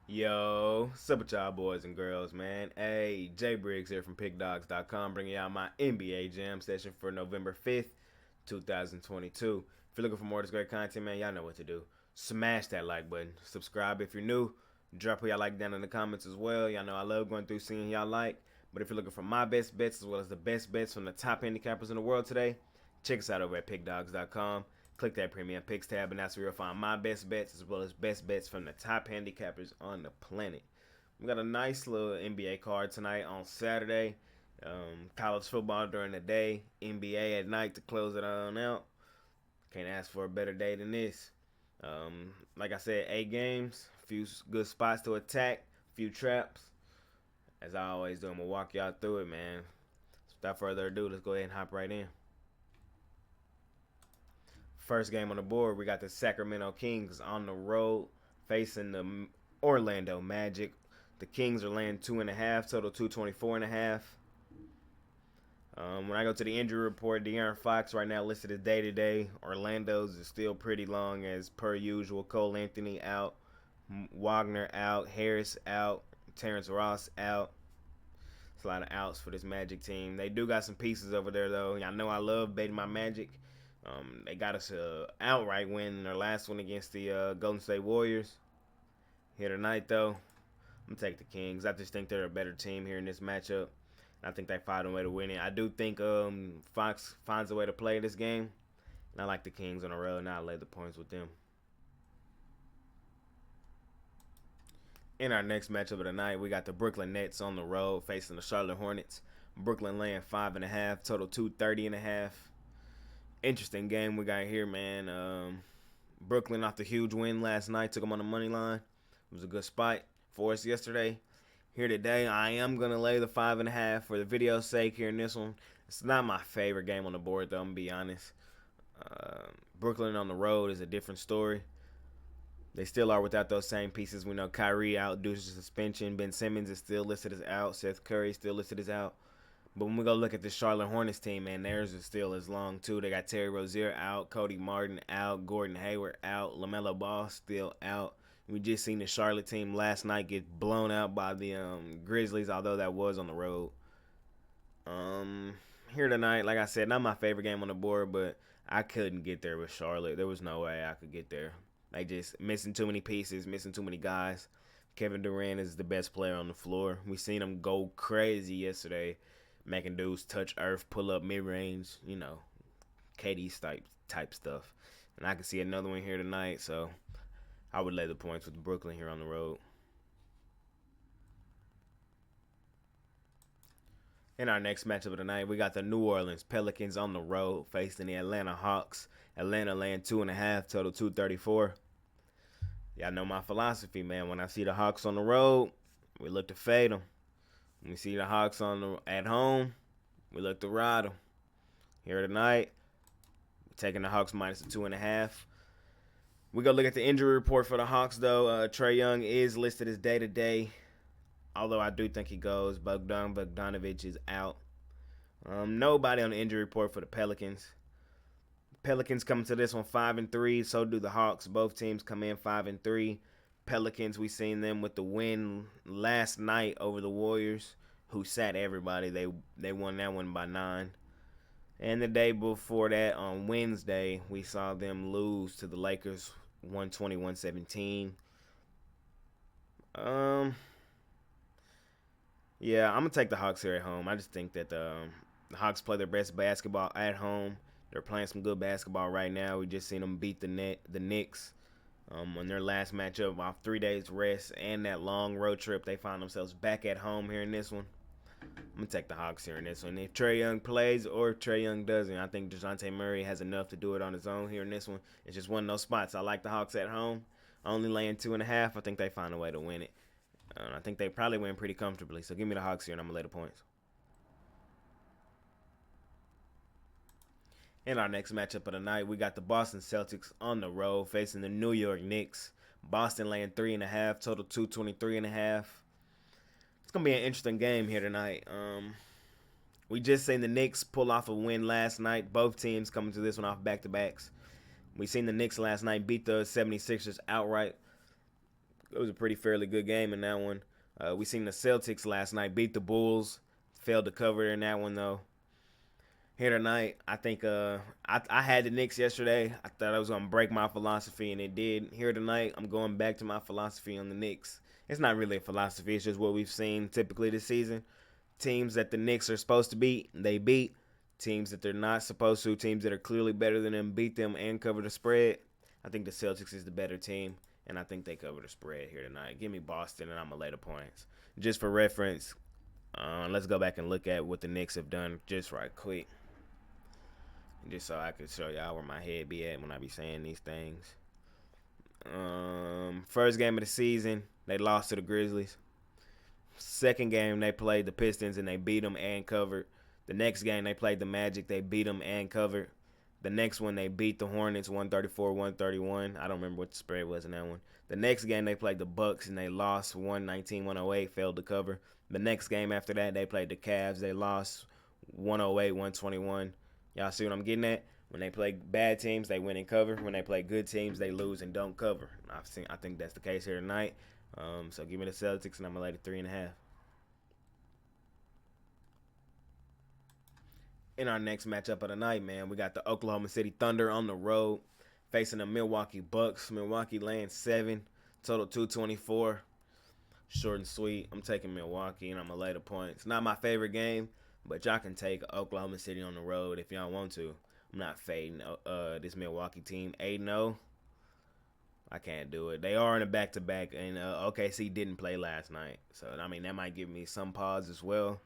Yo, what's up with y'all boys and girls, man? Hey, Jay Briggs here from Pickdawgz.com, bringing y'all my NBA Jam session for November 5th, 2022. If you're looking for more of this great content, man, y'all know what to do. Smash that like button. Subscribe if you're new. Drop what y'all like down in the comments as well. Y'all know I love going through seeing y'all like. But if you're looking for my best bets as well as the best bets from the top handicappers in the world today, check us out over at Pickdawgz.com. Click that premium picks tab, and that's where you'll find my best bets as well as best bets from the top handicappers on the planet. We got a nice little NBA card tonight on Saturday. College football during the day, NBA at night to close it on out. Can't ask for a better day than this. Like I said, 8 games, a few good spots to attack, a few traps. As I always do, I'm going to walk y'all through it, man. So without further ado, let's go ahead and hop right in. First game on the board, we got the Sacramento Kings on the road facing the Orlando Magic. The Kings are laying 2.5, total 224.5. When I go to the injury report, De'Aaron Fox right now listed as day-to-day. Orlando's is still pretty long as per usual. Cole Anthony out, Wagner out, Harris out, Terrence Ross out. It's a lot of outs for this Magic team. They do got some pieces over there, though. Y'all know I love betting my Magic. They got us a outright win in their last one against the Golden State Warriors. Here tonight, though, I'm going to take the Kings. I just think they're a better team here in this matchup. I think they find a way to win it. I do think Fox finds a way to play this game. And I like the Kings on the road, and I'll lay the points with them. In our next matchup of the night, we got the Brooklyn Nets on the road facing the Charlotte Hornets. Brooklyn laying 5.5, total 230.5. Interesting game we got here, man. Brooklyn off the huge win last night, took them on the money line. It was a good spot for us yesterday. Here today, I am gonna lay the 5.5 for the video's sake here in this one. It's not my favorite game on the board, though. I'm gonna be honest. Brooklyn on the road is a different story. They still are without those same pieces. We know Kyrie out due to suspension. Ben Simmons is still listed as out. Seth Curry still listed as out. But when we go look at the Charlotte Hornets team, man, theirs is still as long, too. They got Terry Rozier out, Cody Martin out, Gordon Hayward out, LaMelo Ball still out. We just seen the Charlotte team last night get blown out by the Grizzlies, although that was on the road. Here tonight, like I said, not my favorite game on the board, but I couldn't get there with Charlotte. There was no way I could get there. They just missing too many pieces, missing too many guys. Kevin Durant is the best player on the floor. We seen him go crazy yesterday, making dudes touch earth, pull up mid-range, KD type stuff. And I can see another one here tonight, so I would lay the points with Brooklyn here on the road. In our next matchup of the night, we got the New Orleans Pelicans on the road facing the Atlanta Hawks. Atlanta laying 2.5, total 234. Y'all know my philosophy, man. When I see the Hawks on the road, we look to fade them. When we see the Hawks at home, we look to ride them. Here tonight, we're taking the Hawks minus the 2.5. We go look at the injury report for the Hawks, though. Trae Young is listed as day-to-day, although I do think he goes. Bogdanovich is out. Nobody on the injury report for the Pelicans. Pelicans coming to this one 5-3. So do the Hawks. Both teams come in 5-3. Pelicans, we seen them with the win last night over the Warriors, who sat everybody. They won that one by 9. And the day before that, on Wednesday, we saw them lose to the Lakers 120-117. Yeah, I'm gonna take the Hawks here at home. I just think that the Hawks play their best basketball at home. They're playing some good basketball right now. We just seen them beat the Knicks on their last matchup off 3 days rest and that long road trip. They found themselves back at home here in this one. I'm going to take the Hawks here in this one. If Trae Young plays or if Trae Young doesn't, I think DeJounte Murray has enough to do it on his own here in this one. It's just one of those spots. I like the Hawks at home. Only laying 2.5. I think they find a way to win it. I think they probably win pretty comfortably. So give me the Hawks here, and I'm going to lay the points. In our next matchup of the night, we got the Boston Celtics on the road facing the New York Knicks. Boston laying 3.5, total 223.5. It's going to be an interesting game here tonight. We just seen the Knicks pull off a win last night. Both teams coming to this one off back-to-backs. We seen the Knicks last night beat the 76ers outright. It was a pretty fairly good game in that one. We seen the Celtics last night beat the Bulls. Failed to cover in that one though. Here tonight, I think I had the Knicks yesterday. I thought I was gonna break my philosophy, and it did. Here tonight, I'm going back to my philosophy on the Knicks. It's not really a philosophy; it's just what we've seen typically this season. Teams that the Knicks are supposed to beat, they beat. Teams that they're not supposed to, teams that are clearly better than them, beat them and cover the spread. I think the Celtics is the better team, and I think they cover the spread here tonight. Give me Boston, and I'm gonna lay the points. Just for reference, let's go back and look at what the Knicks have done just right quick. Just so I could show y'all where my head be at when I be saying these things. First game of the season, they lost to the Grizzlies. Second game, they played the Pistons and they beat them and covered. The next game, they played the Magic. They beat them and covered. The next one, they beat the Hornets 134-131. I don't remember what the spread was in that one. The next game, they played the Bucks and they lost 119-108, failed to cover. The next game after that, they played the Cavs. They lost 108-121. Y'all see what I'm getting at? When they play bad teams, they win and cover. When they play good teams, they lose and don't cover. I think that's the case here tonight. So give me the Celtics, and I'm going to lay the 3.5. In our next matchup of the night, man, we got the Oklahoma City Thunder on the road facing the Milwaukee Bucks. Milwaukee laying 7, total 224. Short and sweet. I'm taking Milwaukee, and I'm going to lay the points. Not my favorite game, but y'all can take Oklahoma City on the road if y'all want to. I'm not fading this Milwaukee team. 8-0. I can't do it. They are in a back-to-back, and OKC didn't play last night. So, I mean, that might give me some pause as well.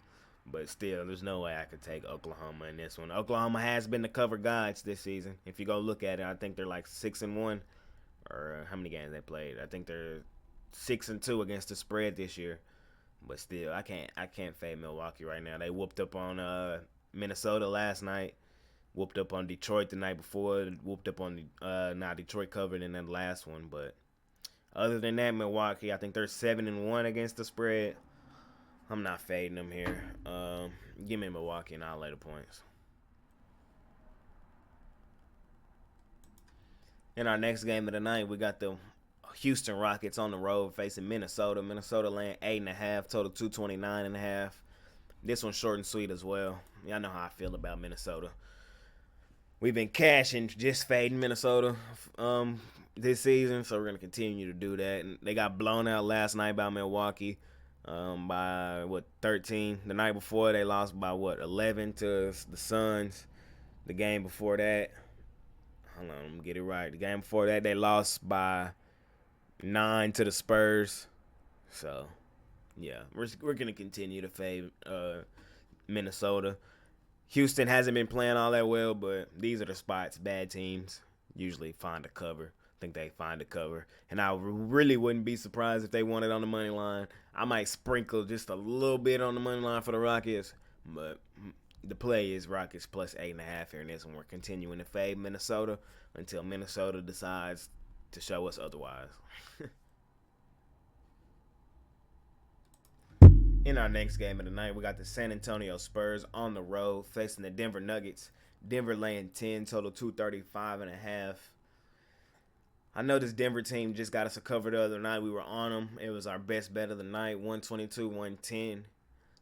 But still, there's no way I could take Oklahoma in this one. Oklahoma has been the cover guides this season. If you go look at it, I think they're like 6-1. Or how many games they played? I think they're 6-2 against the spread this year. But still, I can't fade Milwaukee right now. They whooped up on Minnesota last night. Whooped up on Detroit the night before. Whooped up on Detroit covered in that last one. But other than that, Milwaukee, I think they're 7-1 against the spread. I'm not fading them here. Give me Milwaukee, and I'll lay the points. In our next game of the night, we got the Houston Rockets on the road facing Minnesota. Minnesota laying 8.5, total 229.5. This one's short and sweet as well. Y'all know how I feel about Minnesota. We've been cashing, just fading Minnesota this season, so we're going to continue to do that. And they got blown out last night by Milwaukee. By 13. The night before they lost by 11 to the Suns. The game before that, hold on, let me get it right. The game before that they lost by 9 to the Spurs. So yeah, we're gonna continue to fade Minnesota. Houston hasn't been playing all that well, but these are the spots bad teams usually find a cover. Think they find a cover, and I really wouldn't be surprised if they won it on the money line. I might sprinkle just a little bit on the money line for the Rockets, but the play is Rockets plus 8.5 here in this one. We're continuing to fade Minnesota until Minnesota decides to show us otherwise. In our next game of the night, we got the San Antonio Spurs on the road facing the Denver Nuggets. Denver laying 10, total 235.5. I know this Denver team just got us a cover the other night. We were on them. It was our best bet of the night, 122-110.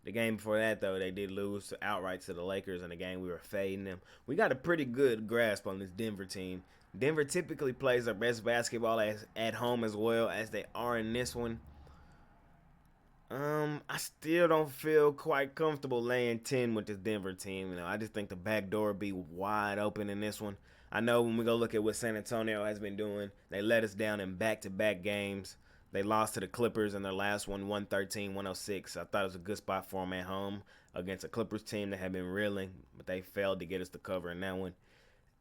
The game before that, though, they did lose outright to the Lakers in the game. We were fading them. We got a pretty good grasp on this Denver team. Denver typically plays their best basketball at home as well as they are in this one. I still don't feel quite comfortable laying 10 with this Denver team. You know, I just think the back door will be wide open in this one. I know when we go look at what San Antonio has been doing, they let us down in back-to-back games. They lost to the Clippers in their last one, 113-106. I thought it was a good spot for them at home against a Clippers team that had been reeling, but they failed to get us the cover in that one.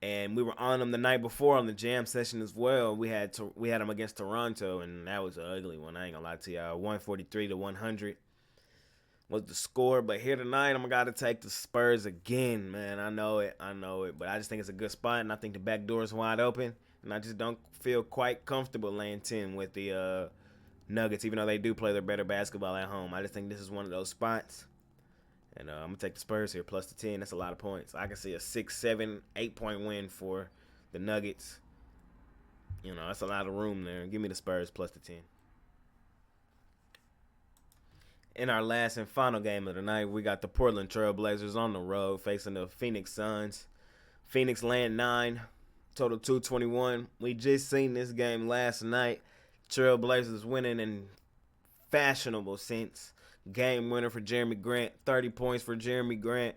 And we were on them the night before on the jam session as well. We had them against Toronto, and that was an ugly one. I ain't gonna lie to y'all. 143-100 was the score. But here tonight, I'm gonna take the Spurs again, man. I know it. But I just think it's a good spot, and I think the back door is wide open. And I just don't feel quite comfortable laying 10 with the Nuggets, even though they do play their better basketball at home. I just think this is one of those spots. And I'm going to take the Spurs here, plus the 10. That's a lot of points. I can see a 6, 7, 8-point win for the Nuggets. You know, that's a lot of room there. Give me the Spurs plus the 10. In our last and final game of the night, we got the Portland Trail Blazers on the road facing the Phoenix Suns. Phoenix laying 9, total 221. We just seen this game last night. Trail Blazers winning in fashionable sense. Game winner for Jeremy Grant, 30 points for Jeremy Grant.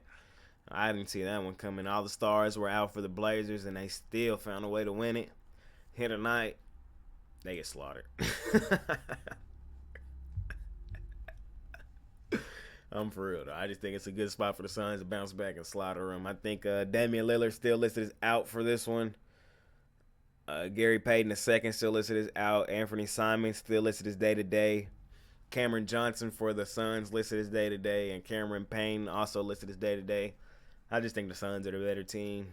I didn't see that one coming. All the stars were out for the Blazers, and they still found a way to win it. Here tonight, they get slaughtered. I'm for real, though. I just think it's a good spot for the Suns to bounce back and slaughter them. I think Damian Lillard still listed as out for this one. Gary Payton II still listed as out. Anthony Simon still listed as day-to-day. Cameron Johnson for the Suns listed as day-to-day. And Cameron Payne also listed as day-to-day. I just think the Suns are the better team.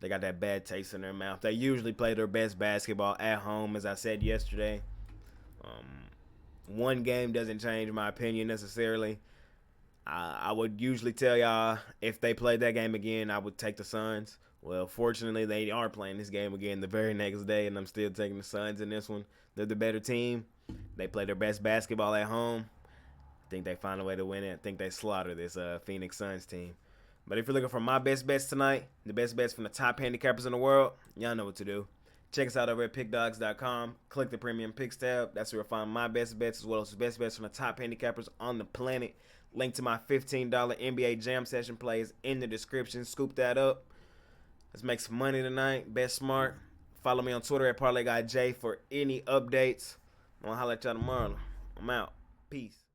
They got that bad taste in their mouth. They usually play their best basketball at home, as I said yesterday. One game doesn't change my opinion necessarily. I would usually tell y'all if they played that game again, I would take the Suns. Well, fortunately, they are playing this game again the very next day, and I'm still taking the Suns in this one. They're the better team. They play their best basketball at home. I think they find a way to win it. I think they slaughter this Phoenix Suns team. But if you're looking for my best bets tonight, the best bets from the top handicappers in the world, y'all know what to do. Check us out over at Pickdawgz.com. Click the Premium Picks tab. That's where you'll find my best bets as well as the best bets from the top handicappers on the planet. Link to my $15 NBA Jam Session plays in the description. Scoop that up. Let's make some money tonight. Bet smart. Follow me on Twitter at ParlayGuyJ for any updates. I'm going to holler at y'all tomorrow. I'm out. Peace.